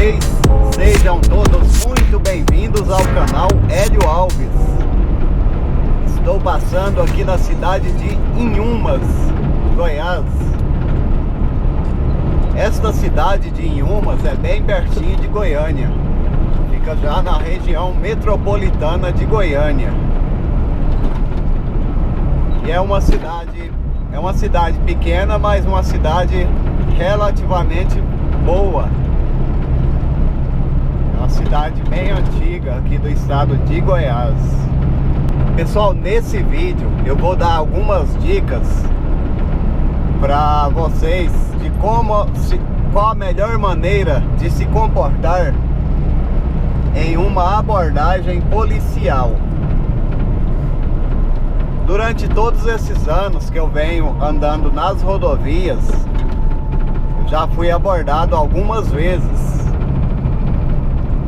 vocês? Sejam todos muito bem-vindos ao canal Hélio Alves. Estou passando aqui na cidade de Inhumas, Goiás. Esta cidade de Inhumas é bem pertinho de Goiânia. Fica já na região metropolitana de Goiânia. E é uma cidade pequena, mas uma cidade relativamente boa. É uma cidade bem antiga aqui do estado de Goiás. Pessoal, nesse vídeo eu vou dar algumas dicas para vocês de qual a melhor maneira de se comportar em uma abordagem policial. Durante todos esses anos que eu venho andando nas rodovias, eu já fui abordado algumas vezes,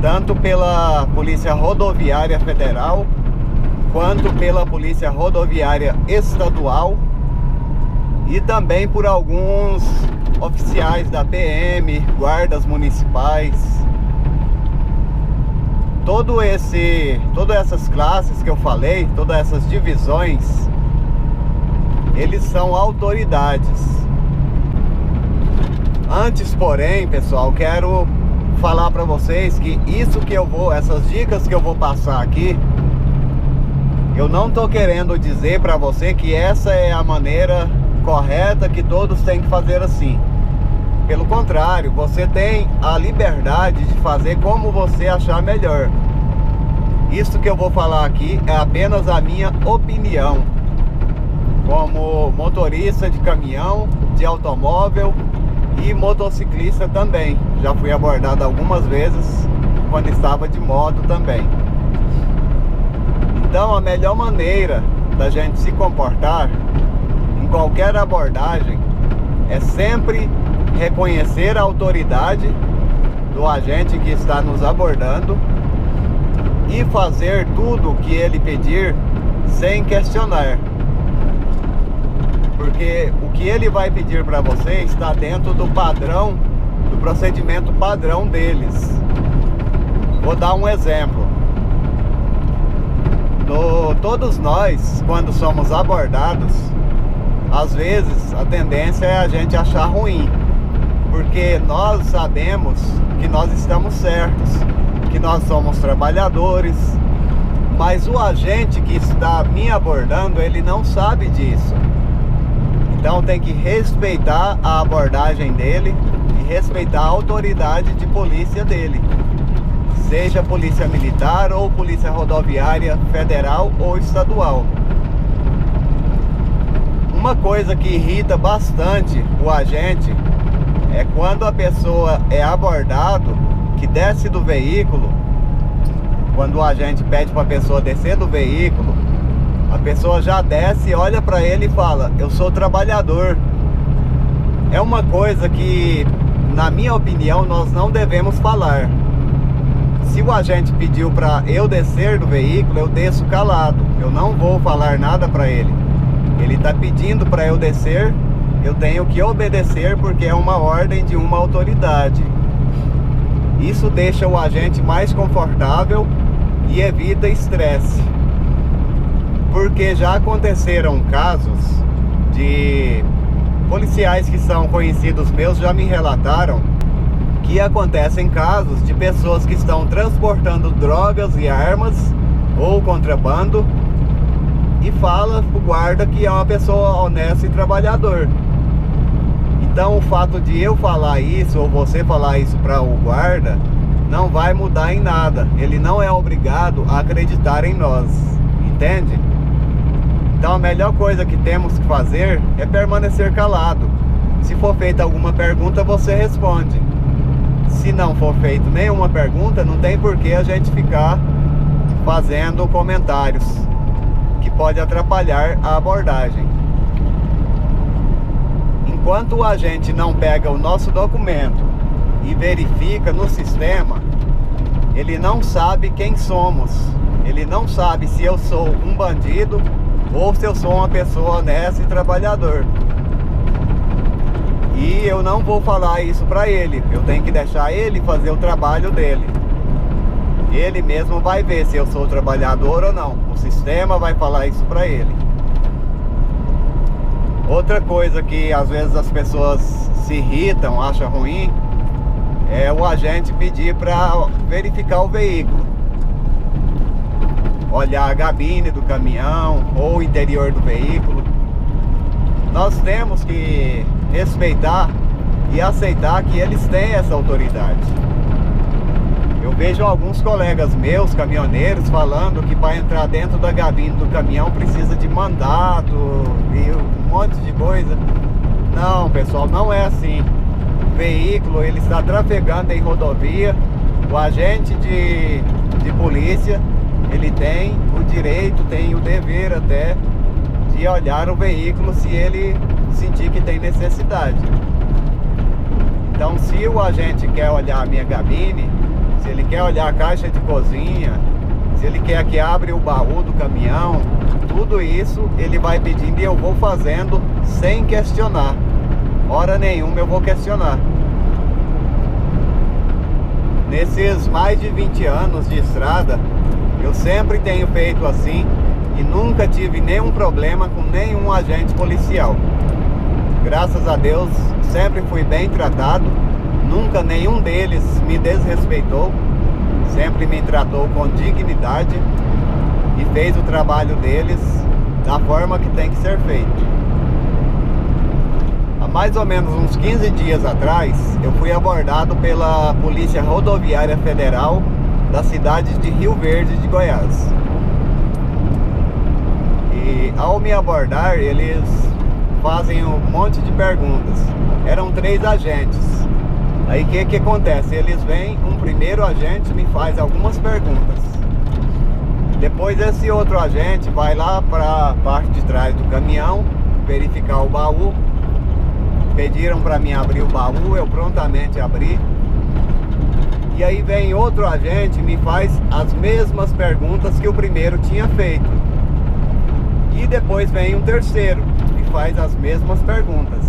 tanto pela Polícia Rodoviária Federal, quanto pela Polícia Rodoviária Estadual e também por alguns oficiais da PM, guardas municipais. Todas essas classes que eu falei, todas essas divisões, eles são autoridades. Antes, porém, pessoal, quero falar para vocês que essas dicas que eu vou passar aqui, eu não tô querendo dizer para você que essa é a maneira correta, que todos têm que fazer assim. Pelo contrário, você tem a liberdade de fazer como você achar melhor. Isso que eu vou falar aqui é apenas a minha opinião, como motorista de caminhão, de automóvel e motociclista também. Já fui abordado algumas vezes quando estava de moto também. Então, a melhor maneira da gente se comportar em qualquer abordagem é sempre reconhecer a autoridade do agente que está nos abordando e fazer tudo o que ele pedir sem questionar, porque o que ele vai pedir para você está dentro do padrão, do procedimento padrão deles. Vou dar um exemplo. Todos nós, quando somos abordados, às vezes a tendência é a gente achar ruim, porque nós sabemos que nós estamos certos, que nós somos trabalhadores, mas o agente que está me abordando, ele não sabe disso. Então tem que respeitar a abordagem dele e respeitar a autoridade de polícia dele, seja polícia militar ou polícia rodoviária federal ou estadual. Uma coisa que irrita bastante o agente é quando a pessoa é abordado, que desce do veículo. Quando o agente pede para a pessoa descer do veículo, a pessoa já desce, olha para ele e fala: eu sou trabalhador. É uma coisa que, na minha opinião, nós não devemos falar. Se o agente pediu para eu descer do veículo, eu desço calado. Eu não vou falar nada para ele. Ele está pedindo para eu descer, eu tenho que obedecer, porque é uma ordem de uma autoridade. Isso deixa o agente mais confortável e evita estresse. Porque já aconteceram casos de policiais que são conhecidos meus, já me relataram que acontecem casos de pessoas que estão transportando drogas e armas ou contrabando e fala pro guarda que é uma pessoa honesta e trabalhador. Então o fato de eu falar isso ou você falar isso para o guarda não vai mudar em nada. Ele não é obrigado a acreditar em nós, entende? Então a melhor coisa que temos que fazer é permanecer calado. Se for feita alguma pergunta, você responde. Se não for feita nenhuma pergunta, não tem por que a gente ficar fazendo comentários que pode atrapalhar a abordagem. Enquanto o agente não pega o nosso documento e verifica no sistema, ele não sabe quem somos. Ele não sabe se eu sou um bandido ou se eu sou uma pessoa honesta e trabalhador. E eu não vou falar isso para ele, eu tenho que deixar ele fazer o trabalho dele. Ele mesmo vai ver se eu sou trabalhador ou não. O sistema vai falar isso para ele. Outra coisa que às vezes as pessoas se irritam, acham ruim, é o agente pedir para verificar o veículo, olhar a cabine do caminhão ou o interior do veículo. Nós temos que respeitar e aceitar que eles têm essa autoridade. Eu vejo alguns colegas meus, caminhoneiros, falando que para entrar dentro da cabine do caminhão precisa de mandato e um monte de coisa. Não, pessoal, não é assim. O veículo, ele está trafegando em rodovia. O agente de polícia, ele tem o direito, tem o dever até de olhar o veículo se ele sentir que tem necessidade. Então, se o agente quer olhar a minha cabine, se ele quer olhar a caixa de cozinha, se ele quer que abra o baú do caminhão, tudo isso ele vai pedindo e eu vou fazendo sem questionar. Hora nenhuma eu vou questionar. Nesses mais de 20 anos de estrada, eu sempre tenho feito assim e nunca tive nenhum problema com nenhum agente policial. Graças a Deus, sempre fui bem tratado. Nunca nenhum deles me desrespeitou, sempre me tratou com dignidade e fez o trabalho deles da forma que tem que ser feito. Há mais ou menos uns 15 dias atrás, eu fui abordado pela Polícia Rodoviária Federal da cidade de Rio Verde, de Goiás. E ao me abordar, eles fazem um monte de perguntas. Eram 3 agentes. Aí o que acontece? Eles vêm, um primeiro agente me faz algumas perguntas. Depois esse outro agente vai lá para a parte de trás do caminhão, verificar o baú. Pediram para mim abrir o baú, eu prontamente abri. E aí vem outro agente e me faz as mesmas perguntas que o primeiro tinha feito. E depois vem um terceiro e faz as mesmas perguntas.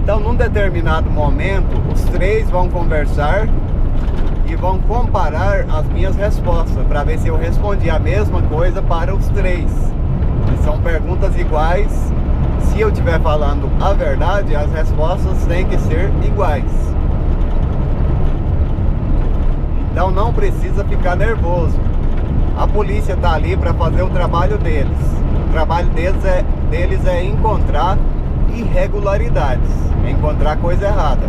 Então, num determinado momento, os 3 vão conversar e vão comparar as minhas respostas para ver se eu respondi a mesma coisa para os 3. E são perguntas iguais. Se eu estiver falando a verdade, as respostas têm que ser iguais. Então, não precisa ficar nervoso. A polícia está ali para fazer o trabalho deles. O trabalho deles é encontrar irregularidades, encontrar coisa errada.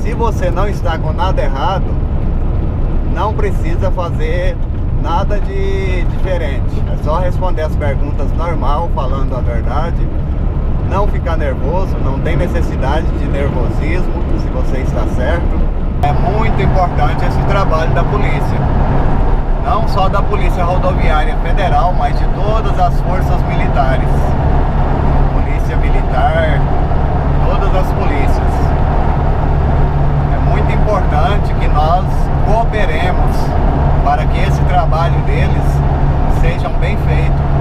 Se você não está com nada errado, não precisa fazer nada de diferente. É só responder as perguntas normal, falando a verdade. Não ficar nervoso, não tem necessidade de nervosismo, se você está certo. É muito importante esse trabalho da polícia. Não só da Polícia Rodoviária Federal, mas de todas as forças militares. Polícia Militar, todas as polícias. É muito importante que nós cooperemos para que esse trabalho deles seja bem feito.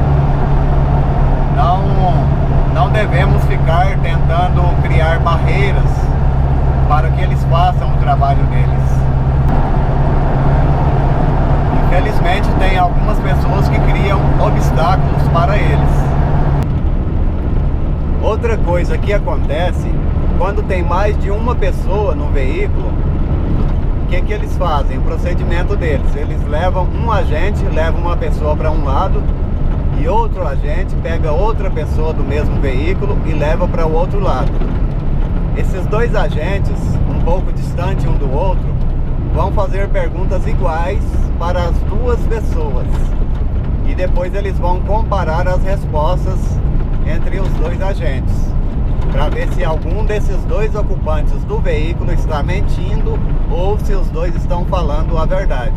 Não devemos ficar tentando criar barreiras para que eles façam o trabalho deles. Infelizmente tem algumas pessoas que criam obstáculos para eles. Outra coisa que acontece, quando tem mais de uma pessoa no veículo, o que eles fazem? O procedimento deles, eles levam um agente, leva uma pessoa para um lado e outro agente pega outra pessoa do mesmo veículo e leva para o outro lado. Esses 2 agentes, um pouco distante um do outro, vão fazer perguntas iguais para as 2 pessoas e depois eles vão comparar as respostas entre os 2 agentes para ver se algum desses 2 ocupantes do veículo está mentindo ou se os 2 estão falando a verdade.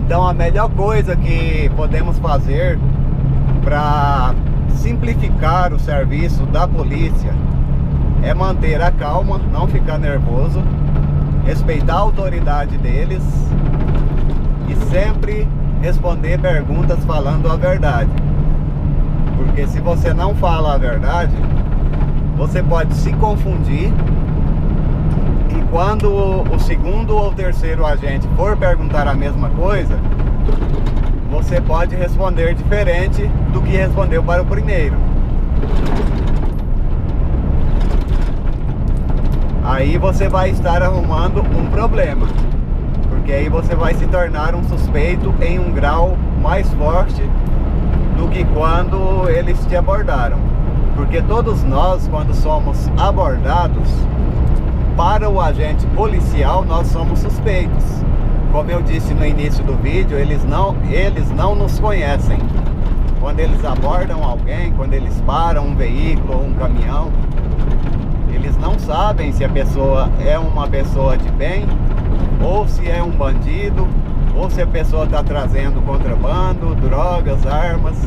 Então a melhor coisa que podemos fazer para simplificar o serviço da polícia é manter a calma, não ficar nervoso, respeitar a autoridade deles e sempre responder perguntas falando a verdade. Porque se você não fala a verdade, você pode se confundir, e quando o segundo ou terceiro agente for perguntar a mesma coisa, você pode responder diferente do que respondeu para o primeiro. Aí você vai estar arrumando um problema, porque aí você vai se tornar um suspeito em um grau mais forte do que quando eles te abordaram. Porque todos nós, quando somos abordados, para o agente policial, nós somos suspeitos. Como eu disse no início do vídeo, eles não nos conhecem. Quando eles abordam alguém, quando eles param um veículo ou um caminhão, eles não sabem se a pessoa é uma pessoa de bem, ou se é um bandido, ou se a pessoa está trazendo contrabando, drogas, armas.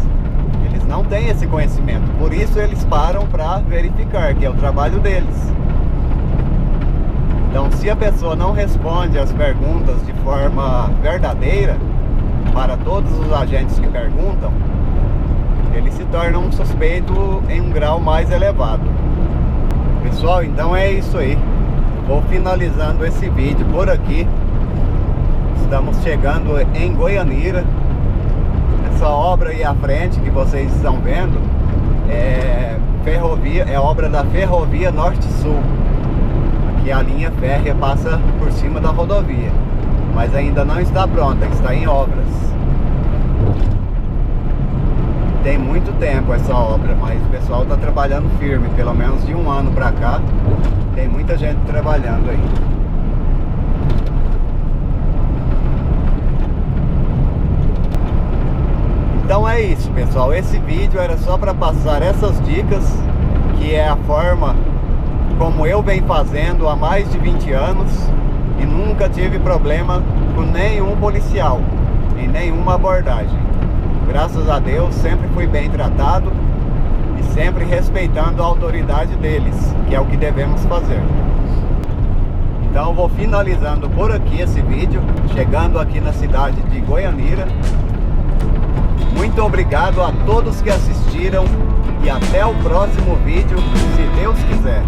Eles não têm esse conhecimento, por isso eles param para verificar, que é o trabalho deles. Então, se a pessoa não responde as perguntas de forma verdadeira, para todos os agentes que perguntam, ele se torna um suspeito em um grau mais elevado. Pessoal, então é isso aí. Vou finalizando esse vídeo por aqui. Estamos chegando em Goianira. Essa obra aí à frente que vocês estão vendo é obra da Ferrovia Norte-Sul. Aqui a linha férrea passa por cima da rodovia, mas ainda não está pronta, está em obras. Tem muito tempo essa obra, mas o pessoal está trabalhando firme, pelo menos de um ano para cá. Tem muita gente trabalhando aí. Então é isso, pessoal. Esse vídeo era só para passar essas dicas, que é a forma como eu venho fazendo há mais de 20 anos e nunca tive problema com nenhum policial, em nenhuma abordagem. Graças a Deus, sempre fui bem tratado e sempre respeitando a autoridade deles, que é o que devemos fazer. Então vou finalizando por aqui esse vídeo, chegando aqui na cidade de Goianira. Muito obrigado a todos que assistiram e até o próximo vídeo, se Deus quiser.